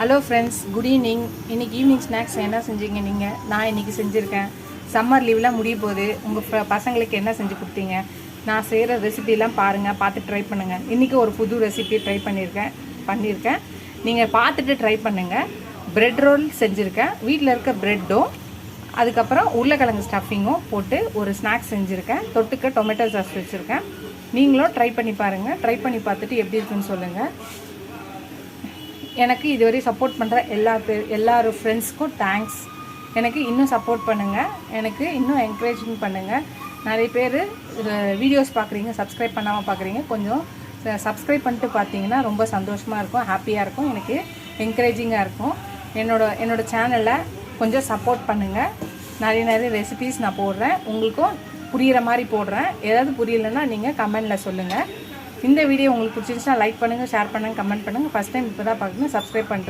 Hello friends, good evening. இன்றைக்கி evening snacks என்ன செஞ்சீங்க நீங்கள்? நான் இன்றைக்கி செஞ்சுருக்கேன். சம்மர் லீவ்லாம் முடிய போகுது. உங்கள் பசங்களுக்கு என்ன செஞ்சு கொடுத்தீங்க? நான் செய்கிற ரெசிபிலாம் பாருங்கள், பார்த்து ட்ரை பண்ணுங்கள். இன்றைக்கி ஒரு புது ரெசிபி ட்ரை பண்ணியிருக்கேன். நீங்கள் பார்த்துட்டு ட்ரை பண்ணுங்கள். ப்ரெட் ரோல் செஞ்சுருக்கேன். வீட்டில் இருக்க ப்ரெட்டும் அதுக்கப்புறம் உருளைக்கிழங்கு ஸ்டஃபிங்கும் போட்டு ஒரு ஸ்நாக்ஸ் செஞ்சுருக்கேன். தொட்டுக்க டொமேட்டோ சாஸ் வச்சுருக்கேன். நீங்களும் ட்ரை பண்ணி பாருங்கள். ட்ரை பண்ணி பார்த்துட்டு எப்படி இருக்குன்னு சொல்லுங்கள். எனக்கு இதுவரை சப்போர்ட் பண்ணுற எல்லாரும் ஃப்ரெண்ட்ஸ்க்கும் தேங்க்ஸ். எனக்கு இன்னும் சப்போர்ட் பண்ணுங்கள், எனக்கு இன்னும் என்கரேஜிங் பண்ணுங்கள். நிறைய பேர் வீடியோஸ் பார்க்குறீங்க, சப்ஸ்கிரைப் பண்ணாமல் பார்க்குறீங்க. கொஞ்சம் சப்ஸ்கிரைப் பண்ணிட்டு பார்த்தீங்கன்னா ரொம்ப சந்தோஷமாக இருக்கும், ஹாப்பியாக இருக்கும், எனக்கு என்கரேஜிங்காக இருக்கும். என்னோட சேனலை கொஞ்சம் சப்போர்ட் பண்ணுங்கள். நிறைய ரெசிபீஸ் நான் போடுறேன், உங்களுக்கும் புரிகிற மாதிரி போடுறேன். ஏதாவது புரியலைன்னா நீங்கள் கமெண்டில் சொல்லுங்கள். இந்த வீடியோ உங்களுக்கு பிடிச்சிருச்சுன்னா லைக் பண்ணுங்கள், ஷேர் பண்ணுங்கள், கமெண்ட் பண்ணுங்கள். ஃபஸ்ட் டைம் இப்போ தான் பார்க்கணும், சப்ஸ்கிரைப் பண்ணிட்டு